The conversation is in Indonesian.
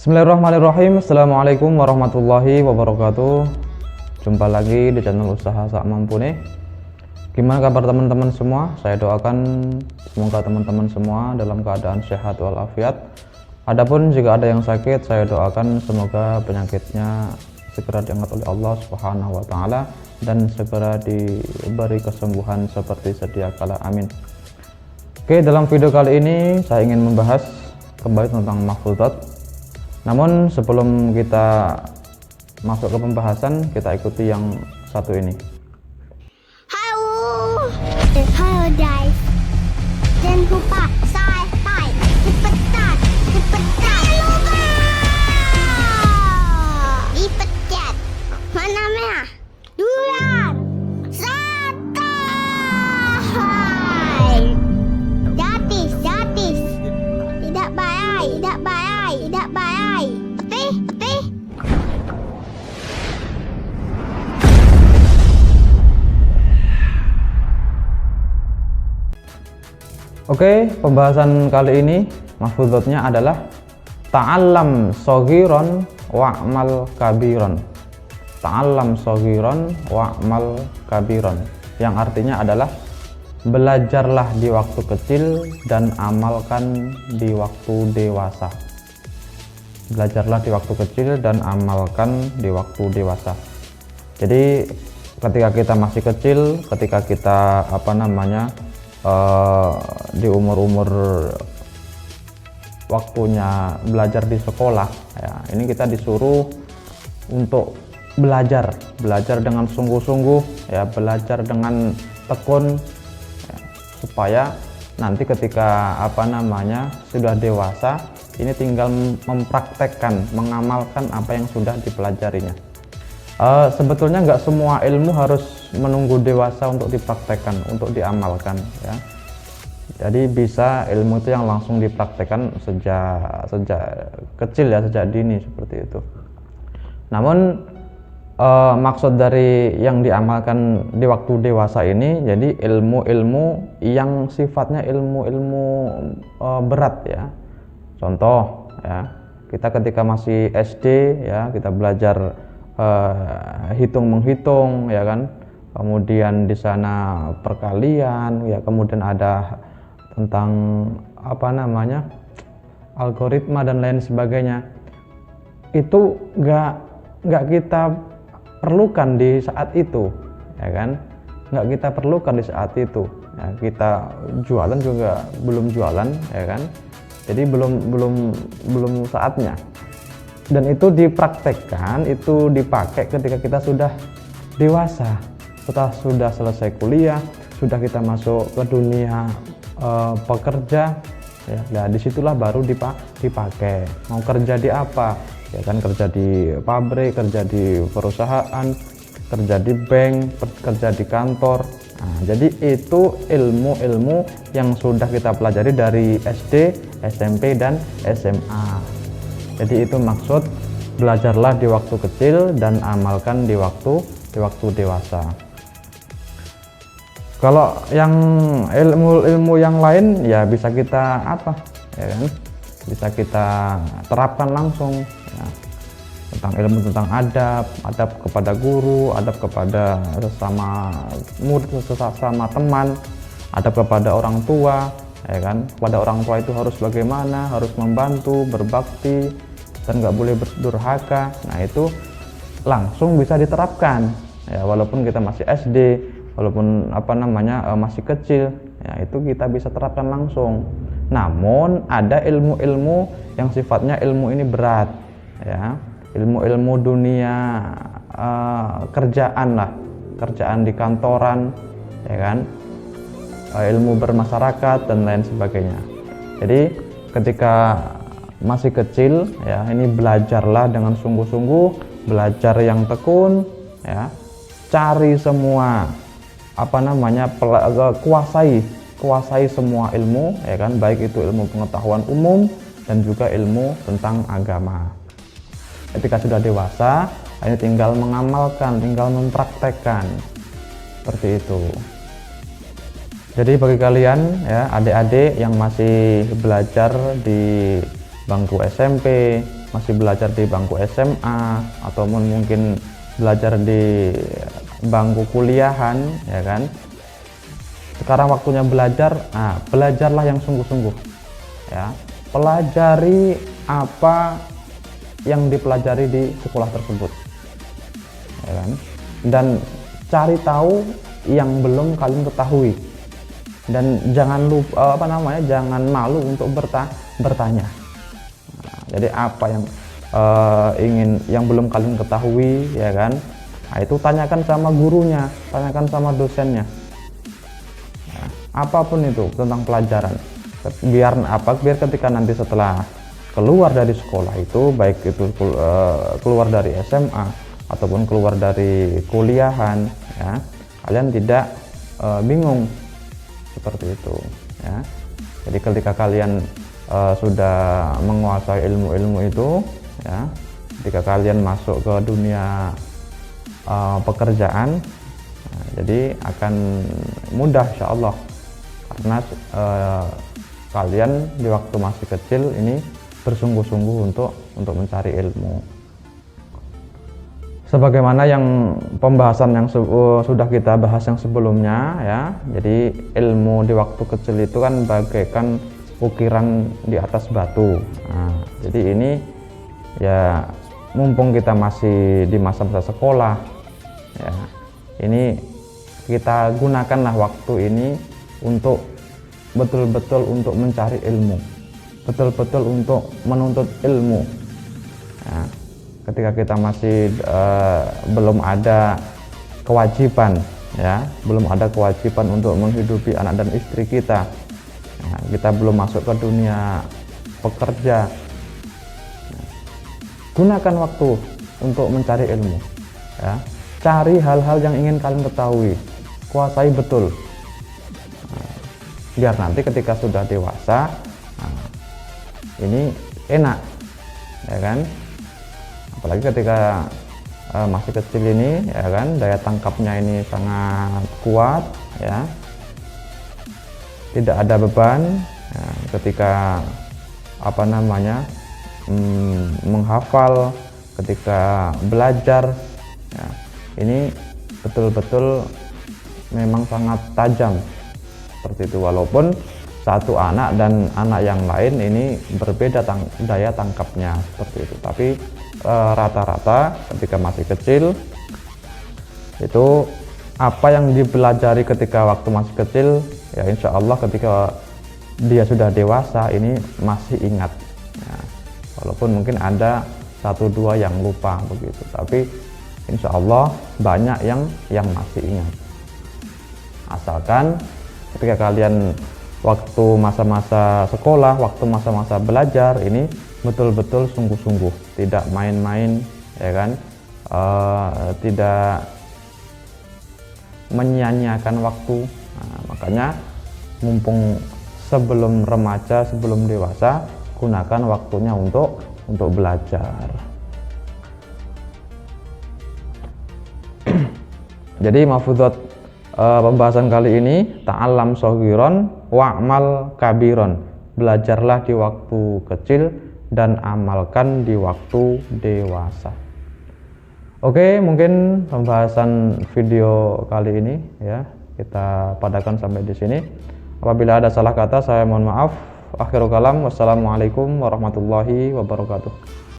Bismillahirrahmanirrahim. Assalamualaikum warahmatullahi wabarakatuh. Jumpa lagi di channel usaha sak mampu nih. Gimana kabar teman-teman semua? Saya doakan semoga teman-teman semua dalam keadaan sehat walafiat. Adapun jika ada yang sakit, saya doakan semoga penyakitnya segera diangkat oleh Allah Subhanahu wa taala dan segera diberi kesembuhan seperti sedia kala. Amin. Oke, dalam video kali ini saya ingin membahas kembali tentang mahfuzat. Namun sebelum kita masuk ke pembahasan, kita ikuti yang satu ini. Halo guys, jangan lupa subscribe, cepetan, lupa dipencet mana merah, duluan, santai, gratis, tidak bayar, tapi Oke, pembahasan kali ini mahfuzatnya adalah ta'allam shaghiran wa'mal kabiran. Ta'allam shaghiran wa'mal kabiran, yang artinya adalah belajarlah di waktu kecil dan amalkan di waktu dewasa. Belajarlah di waktu kecil dan amalkan di waktu dewasa. Jadi ketika kita masih kecil, ketika kita di umur waktunya belajar di sekolah ya, ini kita disuruh untuk belajar dengan sungguh-sungguh ya, belajar dengan tekun ya, supaya nanti ketika sudah dewasa ini tinggal mempraktekkan, mengamalkan apa yang sudah dipelajarinya. Sebetulnya nggak semua ilmu harus menunggu dewasa untuk dipraktekkan, untuk diamalkan ya. Jadi bisa ilmu itu yang langsung dipraktekkan sejak kecil ya, sejak dini seperti itu. Namun maksud dari yang diamalkan di waktu dewasa ini, jadi ilmu-ilmu yang sifatnya ilmu-ilmu berat ya. Contoh ya, kita ketika masih SD ya, kita belajar hitung menghitung ya kan, kemudian di sana perkalian ya, kemudian ada tentang algoritma dan lain sebagainya. Itu nggak kita perlukan di saat itu ya kan, nggak kita perlukan di saat itu ya. Kita jualan juga belum jualan ya kan, jadi belum saatnya. Dan itu dipraktekkan, itu dipakai ketika kita sudah dewasa, setelah sudah selesai kuliah, sudah kita masuk ke dunia pekerja ya. Nah disitulah baru dipakai. Mau kerja di apa ya kan, kerja di pabrik, kerja di perusahaan, kerja di bank, kerja di kantor. Nah, jadi itu ilmu-ilmu yang sudah kita pelajari dari SD, SMP dan SMA. Jadi itu maksud belajarlah di waktu kecil dan amalkan di waktu dewasa. Kalau yang ilmu-ilmu yang lain ya bisa kita bisa kita terapkan langsung ya. Tentang ilmu tentang adab kepada guru, adab kepada sesama murid, sesama teman, adab kepada orang tua ya kan. Pada orang tua itu harus bagaimana, harus membantu, berbakti, dan nggak boleh berdurhaka. Nah itu langsung bisa diterapkan ya, walaupun kita masih SD, walaupun masih kecil ya, itu kita bisa terapkan langsung. Namun ada ilmu-ilmu yang sifatnya ilmu ini berat ya, ilmu-ilmu dunia kerjaan di kantoran ya kan, ilmu bermasyarakat dan lain sebagainya. Jadi ketika masih kecil ya, ini belajarlah dengan sungguh-sungguh, belajar yang tekun ya, cari semua kuasai semua ilmu ya kan, baik itu ilmu pengetahuan umum dan juga ilmu tentang agama. Ketika sudah dewasa, ini tinggal mengamalkan, tinggal mempraktekkan seperti itu. Jadi bagi kalian ya, adik-adik yang masih belajar di bangku SMP, masih belajar di bangku SMA, atau mungkin belajar di bangku kuliahan, ya kan. Sekarang waktunya belajar. Belajarlah yang sungguh-sungguh, ya. Pelajari apa yang dipelajari di sekolah tersebut, ya kan. Dan cari tahu yang belum kalian ketahui, dan jangan lupa jangan malu untuk bertanya. Jadi apa yang yang belum kalian ketahui, ya kan, itu tanyakan sama gurunya, tanyakan sama dosennya, apapun itu tentang pelajaran, biar ketika nanti setelah keluar dari sekolah itu, baik itu keluar dari SMA ataupun keluar dari kuliahan, ya, kalian tidak bingung seperti itu, ya. Jadi ketika kalian sudah menguasai ilmu-ilmu itu, ya, ketika kalian masuk ke dunia pekerjaan, jadi akan mudah insya Allah, karena kalian di waktu masih kecil ini bersungguh-sungguh untuk mencari ilmu. Sebagaimana yang pembahasan yang sudah kita bahas yang sebelumnya, ya. Jadi ilmu di waktu kecil itu kan bagaikan ukiran di atas batu. Jadi ini ya, mumpung kita masih di masa-masa sekolah, ya, ini kita gunakanlah waktu ini untuk betul-betul untuk mencari ilmu, betul-betul untuk menuntut ilmu, ya. Ketika kita masih belum ada kewajiban, ya, belum ada kewajiban untuk menghidupi anak dan istri kita, ya, kita belum masuk ke dunia pekerja, ya, gunakan waktu untuk mencari ilmu, ya. Cari hal-hal yang ingin kalian ketahui, kuasai betul, biar nanti ketika sudah dewasa, ini enak, ya kan. Apalagi ketika masih kecil ini, ya kan, daya tangkapnya ini sangat kuat, ya, tidak ada beban, ya, ketika menghafal, ketika belajar, ya, ini betul-betul memang sangat tajam seperti itu. Walaupun satu anak dan anak yang lain ini berbeda daya tangkapnya seperti itu, tapi rata-rata ketika masih kecil itu apa yang dipelajari ketika waktu masih kecil, ya insya Allah ketika dia sudah dewasa ini masih ingat, ya. Walaupun mungkin ada 1-2 yang lupa begitu, tapi insya Allah banyak yang masih ingat, asalkan ketika kalian waktu masa-masa sekolah, waktu masa-masa belajar ini betul-betul sungguh-sungguh, tidak main-main, ya kan, tidak menyia-nyiakan waktu. Makanya mumpung sebelum remaja, sebelum dewasa, gunakan waktunya untuk belajar. Jadi mafudhat pembahasan kali ini, ta'allam shaghiran wa'mal kabiran. Belajarlah di waktu kecil dan amalkan di waktu dewasa. Oke, mungkin pembahasan video kali ini, ya, kita padakan sampai di sini. Apabila ada salah kata, saya mohon maaf. Akhirul kalam, wassalamualaikum warahmatullahi wabarakatuh.